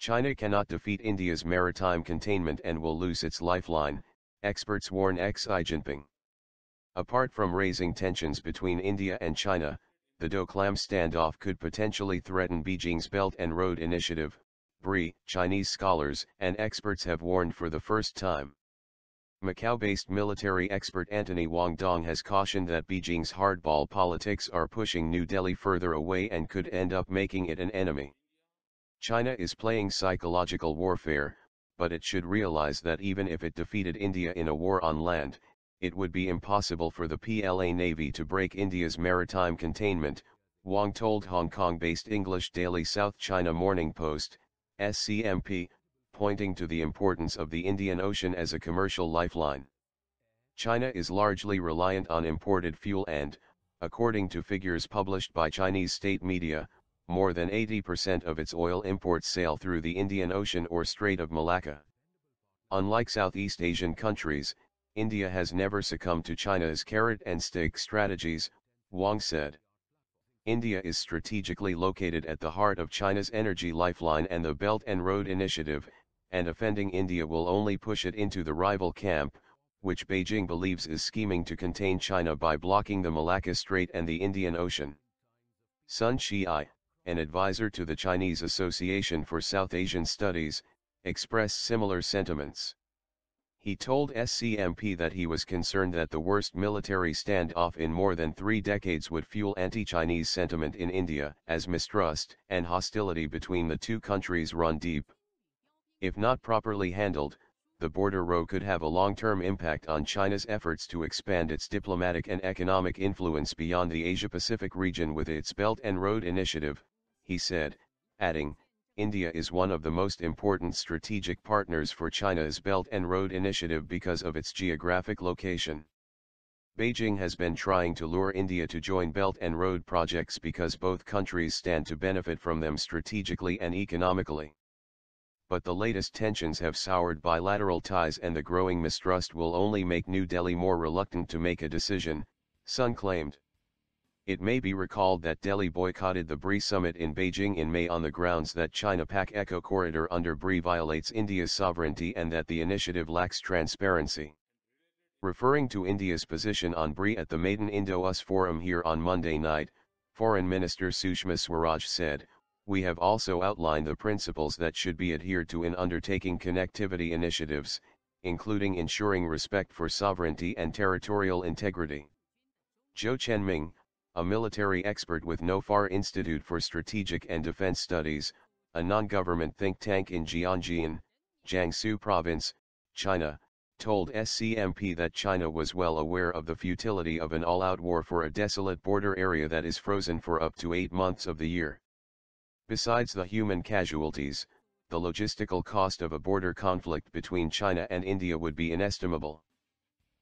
China cannot defeat India's maritime containment and will lose its lifeline, experts warn Xi Jinping. Apart from raising tensions between India and China, the Doklam standoff could potentially threaten Beijing's Belt and Road Initiative, BRI. Chinese scholars and experts have warned for the first time. Macau-based military expert Anthony Wang Dong has cautioned that Beijing's hardball politics are pushing New Delhi further away and could end up making it an enemy. China is playing psychological warfare, but it should realize that even if it defeated India in a war on land, it would be impossible for the PLA Navy to break India's maritime containment, Wang told Hong Kong-based English daily South China Morning Post, SCMP, pointing to the importance of the Indian Ocean as a commercial lifeline. China is largely reliant on imported fuel and, according to figures published by Chinese state media, more than 80% of its oil imports sail through the Indian Ocean or Strait of Malacca. Unlike Southeast Asian countries, India has never succumbed to China's carrot-and-stick strategies, Wang said. India is strategically located at the heart of China's energy lifeline and the Belt and Road Initiative, and offending India will only push it into the rival camp, which Beijing believes is scheming to contain China by blocking the Malacca Strait and the Indian Ocean. Sun Xiai, an advisor to the Chinese Association for South Asian Studies, expressed similar sentiments. He told SCMP that he was concerned that the worst military standoff in more than 3 decades would fuel anti-Chinese sentiment in India, as mistrust and hostility between the two countries run deep. If not properly handled, the border row could have a long-term impact on China's efforts to expand its diplomatic and economic influence beyond the Asia-Pacific region with its Belt and Road Initiative, he said, adding, India is one of the most important strategic partners for China's Belt and Road Initiative because of its geographic location. Beijing has been trying to lure India to join Belt and Road projects because both countries stand to benefit from them strategically and economically. But the latest tensions have soured bilateral ties and the growing mistrust will only make New Delhi more reluctant to make a decision, Sun claimed. It may be recalled that Delhi boycotted the BRI summit in Beijing in May on the grounds that China-Pak Eco Corridor under BRI violates India's sovereignty and that the initiative lacks transparency. Referring to India's position on BRI at the Maiden Indo-US Forum here on Monday night, Foreign Minister Sushma Swaraj said, "We have also outlined the principles that should be adhered to in undertaking connectivity initiatives, including ensuring respect for sovereignty and territorial integrity." Zhou Chenming, a military expert with Nofar Institute for Strategic and Defense Studies, a non-government think tank in Jiangyin, Jiangsu Province, China, told SCMP that China was well aware of the futility of an all-out war for a desolate border area that is frozen for up to 8 months of the year. Besides the human casualties, the logistical cost of a border conflict between China and India would be inestimable.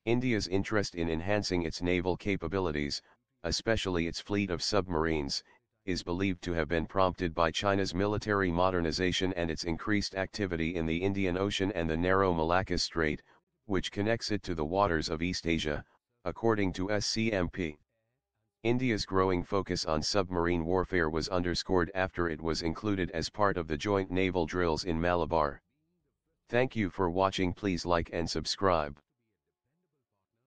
India's interest in enhancing its naval capabilities, especially its fleet of submarines, is believed to have been prompted by China's military modernization and its increased activity in the Indian Ocean and the narrow Malacca Strait, which connects it to the waters of East Asia, according to SCMP. India's growing focus on submarine warfare was underscored after it was included as part of the joint naval drills in Malabar. Thank you for watching. Please like and subscribe.